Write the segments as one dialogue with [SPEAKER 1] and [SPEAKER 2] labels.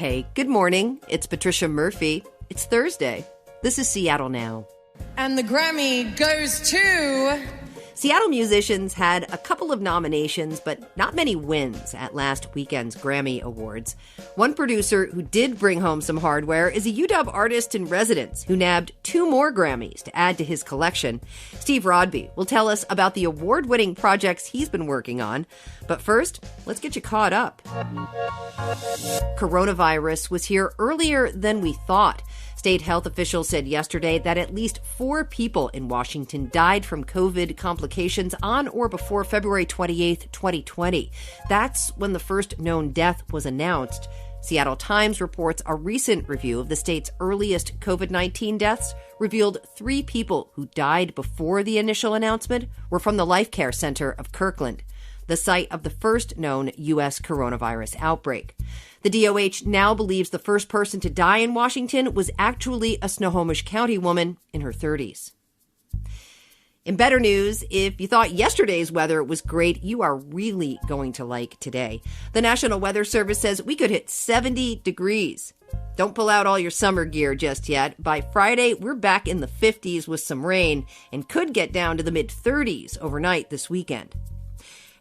[SPEAKER 1] Hey, good morning. It's Patricia Murphy. It's Thursday. This is Seattle Now.
[SPEAKER 2] And the Grammy goes to...
[SPEAKER 1] Seattle musicians had a couple of nominations, but not many wins at last weekend's Grammy Awards. One producer who did bring home some hardware is a UW artist in residence who nabbed 2 more Grammys to add to his collection. Steve Rodby will tell us about the award-winning projects he's been working on. But first, let's get you caught up. Coronavirus was here earlier than we thought. State health officials said yesterday that at least 4 people in Washington died from COVID complications on or before February 28, 2020. That's when the first known death was announced. Seattle Times reports a recent review of the state's earliest COVID-19 deaths revealed 3 people who died before the initial announcement were from the Life Care Center of Kirkland, the site of the first known U.S. coronavirus outbreak. The DOH now believes the first person to die in Washington was actually a Snohomish County woman in her 30s. In better news, if you thought yesterday's weather was great, you are really going to like today. The National Weather Service says we could hit 70 degrees. Don't pull out all your summer gear just yet. By Friday, we're back in the 50s with some rain and could get down to the mid-30s overnight this weekend.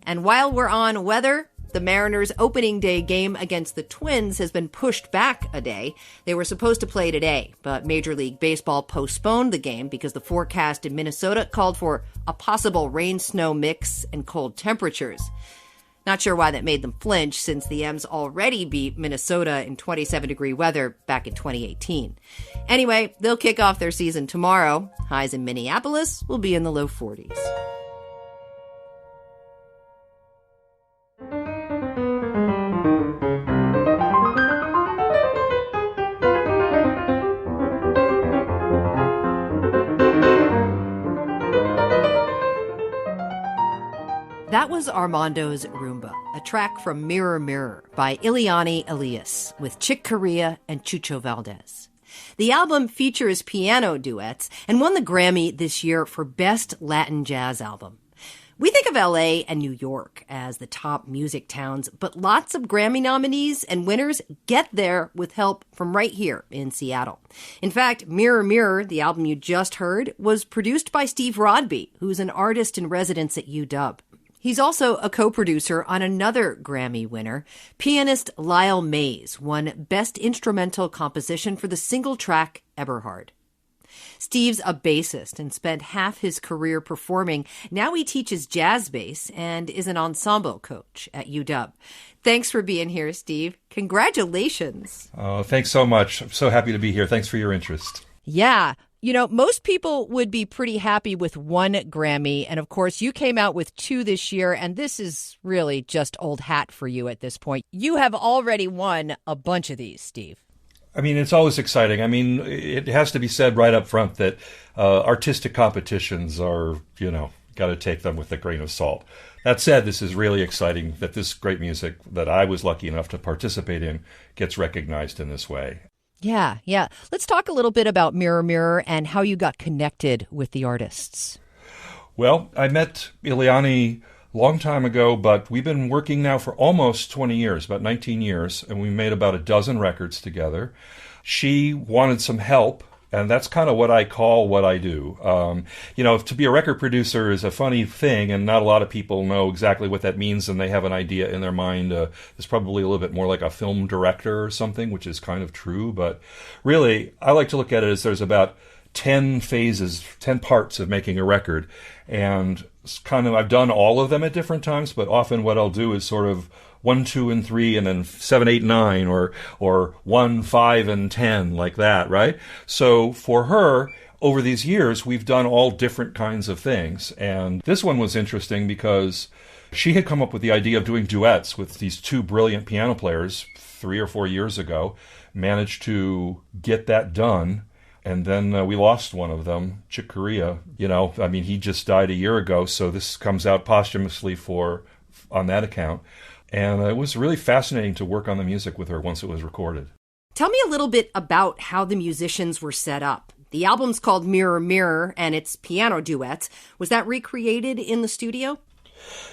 [SPEAKER 1] And while we're on weather, the Mariners' opening day game against the Twins has been pushed back a day. They were supposed to play today, but Major League Baseball postponed the game because the forecast in Minnesota called for a possible rain-snow mix and cold temperatures. Not sure why that made them flinch, since the M's already beat Minnesota in 27-degree weather back in 2018. Anyway, they'll kick off their season tomorrow. Highs in Minneapolis will be in the low 40s. That was Armando's Rhumba, a track from Mirror Mirror by Eliane Elias with Chick Corea and Chucho Valdés. The album features piano duets and won the Grammy this year for Best Latin Jazz Album. We think of LA and New York as the top music towns, but lots of Grammy nominees and winners get there with help from right here in Seattle. In fact, Mirror Mirror, the album you just heard, was produced by Steve Rodby, who's an artist in residence at UW. He's also a co-producer on another Grammy winner. Pianist Lyle won Best Instrumental Composition for the single track Eberhard. Steve's a bassist and spent half his career performing. Now he teaches jazz bass and is an ensemble coach at UW. Thanks for being here, Steve. Congratulations.
[SPEAKER 3] Oh, thanks so much. I'm so happy to be here. Thanks for your interest.
[SPEAKER 1] Yeah. You know, most people would be pretty happy with 1 Grammy. And of course, you came out with 2 this year. And this is really just old hat for you at this point. You have already won a bunch of these, Steve.
[SPEAKER 3] I mean, it's always exciting. I mean, it has to be said right up front that artistic competitions are, got to take them with a grain of salt. That said, this is really exciting that this great music that I was lucky enough to participate in gets recognized in this way.
[SPEAKER 1] Yeah. Let's talk a little bit about Mirror Mirror and how you got connected with the artists.
[SPEAKER 3] Well, I met Eliane a long time ago, but we've been working now for almost 20 years, about 19 years, and we made about a dozen records together. She wanted some help, and that's kind of what I call what I do. To be a record producer is a funny thing, and not a lot of people know exactly what that means, and they have an idea in their mind. It's probably a little bit more like a film director or something, which is kind of true. But really, I like to look at it as there's about 10 phases, 10 parts of making a record. And I've done all of them at different times, but often what I'll do is sort of 1, 2, and 3, and then 7, 8, 9, or 1, 5, and 10, like that, right? So for her, over these years, we've done all different kinds of things. And this one was interesting because she had come up with the idea of doing duets with these 2 brilliant piano players 3 or 4 years ago, managed to get that done. And then we lost one of them, Chick Corea. He just died a year ago, so this comes out posthumously on that account. And it was really fascinating to work on the music with her once it was recorded.
[SPEAKER 1] Tell me a little bit about how the musicians were set up. The album's called Mirror Mirror, and it's piano duets. Was that recreated in the studio?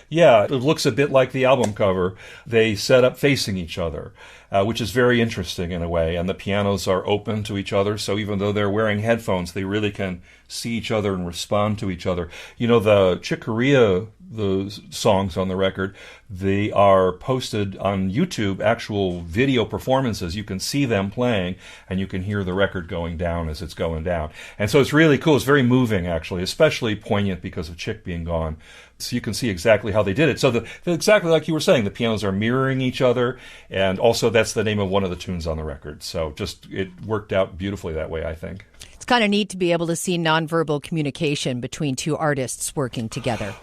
[SPEAKER 3] Yeah, it looks a bit like the album cover. They set up facing each other, which is very interesting in a way. And the pianos are open to each other, so even though they're wearing headphones, they really can see each other and respond to each other. You know, the Corea, the songs on the record, they are posted on YouTube, actual video performances. You can see them playing, and you can hear the record going down as it's going down. And so it's really cool. It's very moving, actually, especially poignant because of Chick being gone. So you can see exactly how they did it. So exactly like you were saying, the pianos are mirroring each other, and also that's the name of one of the tunes on the record. So just it worked out beautifully that way, I think.
[SPEAKER 1] It's kind of neat to be able to see nonverbal communication between two artists working together.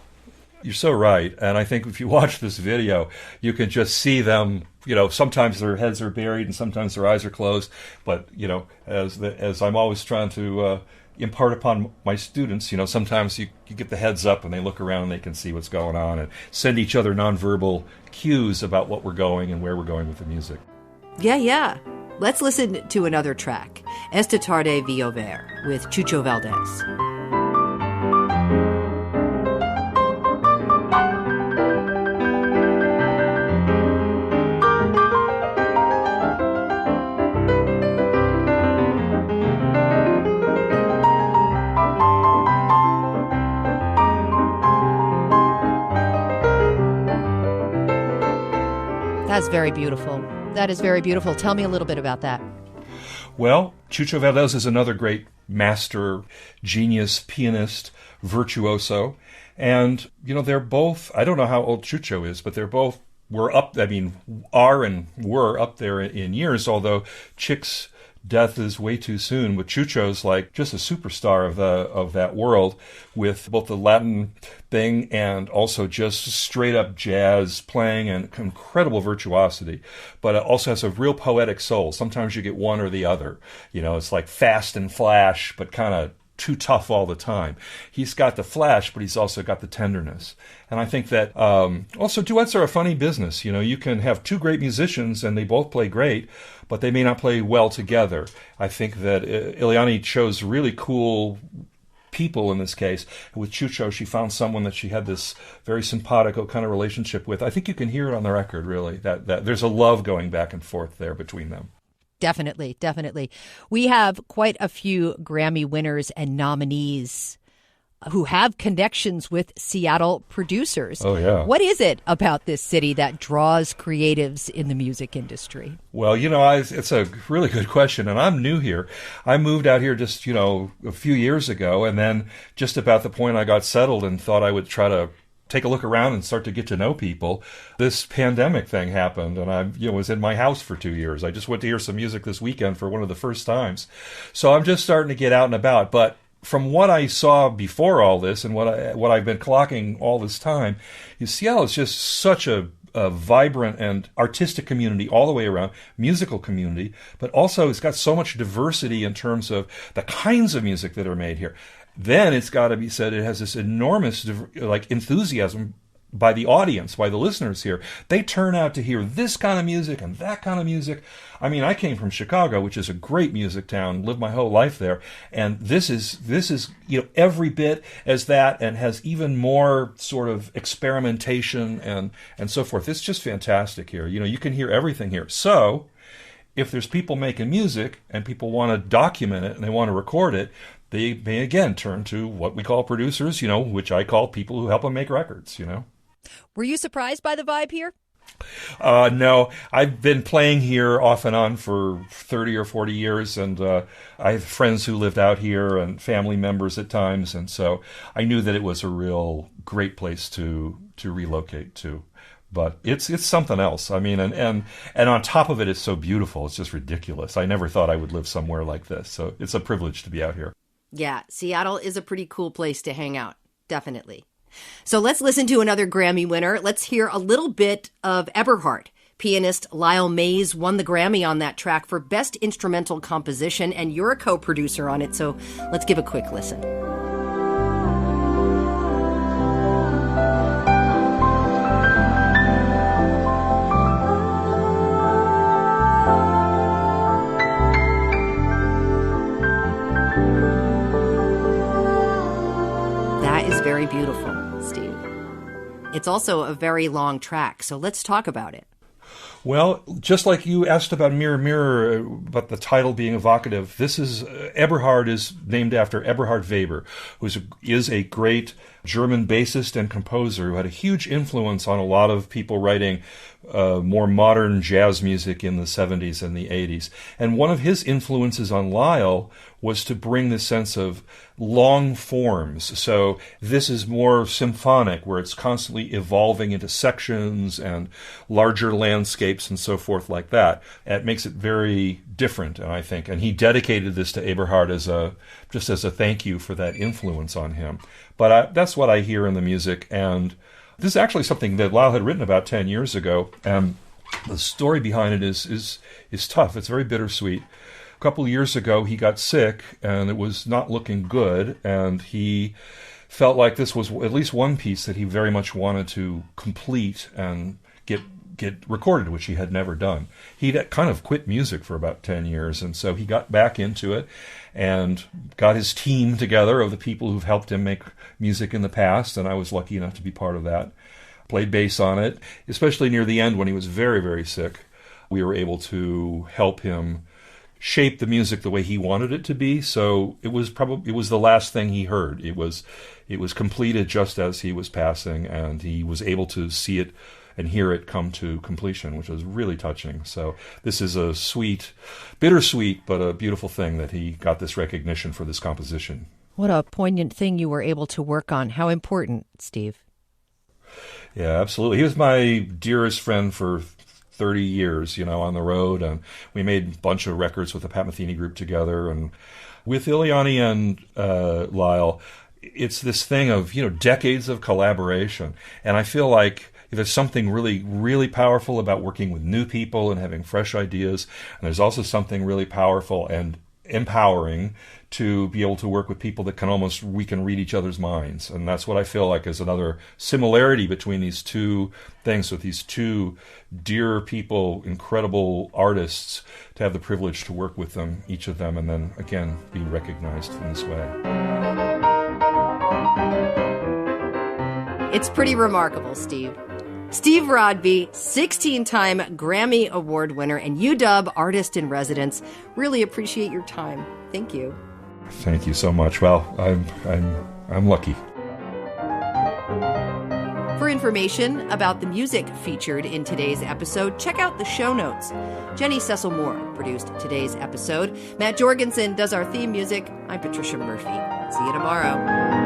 [SPEAKER 3] You're so right. And I think if you watch this video, you can just see them, you know, sometimes their heads are buried and sometimes their eyes are closed. But, you know, as I'm always trying to impart upon my students, you know, sometimes you get the heads up and they look around and they can see what's going on and send each other nonverbal cues about what we're going and where we're going with the music.
[SPEAKER 1] Yeah. Let's listen to another track, Esta Tarde Llover with Chucho Valdés. That's very beautiful. That is very beautiful. Tell me a little bit about that.
[SPEAKER 3] Well, Chucho Valdés is another great master, genius, pianist, virtuoso. And, you know, they're both, I don't know how old Chucho is, but they're both, are and were up there in years, although Chick's death is way too soon. But Chucho's like just a superstar of that world, with both the Latin thing and also just straight up jazz playing and incredible virtuosity. But it also has a real poetic soul. Sometimes you get one or the other. You know, it's like fast and flash, but kind of too tough all the time. He's got the flash, but he's also got the tenderness. And I think that also duets are a funny business. You know, you can have two great musicians and they both play great, but they may not play well together. I think that Eliane chose really cool people in this case. With Chucho, she found someone that she had this very simpatico kind of relationship with. I think you can hear it on the record, really, that there's a love going back and forth there between them.
[SPEAKER 1] Definitely. We have quite a few Grammy winners and nominees who have connections with Seattle producers.
[SPEAKER 3] Oh, yeah.
[SPEAKER 1] What is it about this city that draws creatives in the music industry?
[SPEAKER 3] Well, you know, it's a really good question, and I'm new here. I moved out here just, you know, a few years ago, and then just about the point I got settled and thought I would try to take a look around and start to get to know people, this pandemic thing happened, and I was in my house for 2 years. I just went to hear some music this weekend for one of the first times. So I'm just starting to get out and about. But from what I saw before all this and what I've been clocking all this time, Seattle is just such a vibrant and artistic community all the way around, musical community, but also it's got so much diversity in terms of the kinds of music that are made here. Then it's got to be said it has this enormous enthusiasm by the audience, by the listeners here. They turn out to hear this kind of music and that kind of music. I mean, I came from Chicago, which is a great music town, lived my whole life there, and this is every bit as that, and has even more sort of experimentation and so forth. It's just fantastic here. You know, you can hear everything here. So if there's people making music and people want to document it and they want to record it, they may again turn to what we call producers, you know, which I call people who help them make records, you know.
[SPEAKER 1] Were you surprised by the vibe here?
[SPEAKER 3] No, I've been playing here off and on for 30 or 40 years, and I have friends who lived out here and family members at times, and so I knew that it was a real great place to relocate to. But it's something else. I mean, and on top of it, it's so beautiful. It's just ridiculous. I never thought I would live somewhere like this, so it's a privilege to be out here.
[SPEAKER 1] Yeah, Seattle is a pretty cool place to hang out, definitely. So let's listen to another Grammy winner. Let's hear a little bit of Eberhard. Pianist Lyle Mays won the Grammy on that track for Best Instrumental Composition, and you're a co-producer on it, so let's give a quick listen. Very beautiful, Steve. it's also a very long track. So let's talk about it.
[SPEAKER 3] Well, just like you asked about Mirror, Mirror, but the title being evocative, this is, Eberhard is named after Eberhard Weber, who is a great German bassist and composer who had a huge influence on a lot of people writing more modern jazz music in the 70s and the 80s. And one of his influences on Lyle was to bring this sense of long forms. So this is more symphonic, where it's constantly evolving into sections and larger landscapes and so forth like that. It makes it very different, and I think. And he dedicated this to Eberhard just as a thank you for that influence on him. But that's what I hear in the music, and this is actually something that Lyle had written about 10 years ago, and the story behind it is tough. It's very bittersweet. A couple of years ago, he got sick, and it was not looking good, and he felt like this was at least one piece that he very much wanted to complete and get recorded, which he had never done. He'd kind of quit music for about 10 years, and so he got back into it and got his team together of the people who've helped him make music in the past, and I was lucky enough to be part of that. Played bass on it, especially near the end when he was very, very sick. We were able to help him shape the music the way he wanted it to be, so it was the last thing he heard. It was completed just as he was passing, and he was able to see it and hear it come to completion, which was really touching. So this is a sweet, bittersweet, but a beautiful thing that he got this recognition for this composition.
[SPEAKER 1] What a poignant thing you were able to work on. How important, Steve?
[SPEAKER 3] Yeah, absolutely. He was my dearest friend for 30 years, on the road, and we made a bunch of records with the Pat Metheny group together. And with Eliane and Lyle, it's this thing of, decades of collaboration. And I feel like there's something really, really powerful about working with new people and having fresh ideas. And there's also something really powerful and empowering to be able to work with people that we can read each other's minds. And that's what I feel like is another similarity between these two things, with these two dear people, incredible artists, to have the privilege to work with them, each of them, and then, again, be recognized in this way.
[SPEAKER 1] It's pretty remarkable, Steve. Steve Rodby, 16-time Grammy Award winner and UW Artist in Residence. Really appreciate your time. Thank you.
[SPEAKER 3] Thank you so much. Well, I'm lucky.
[SPEAKER 1] For information about the music featured in today's episode, check out the show notes. Jenny Cecil Moore produced today's episode. Matt Jorgensen does our theme music. I'm Patricia Murphy. See you tomorrow.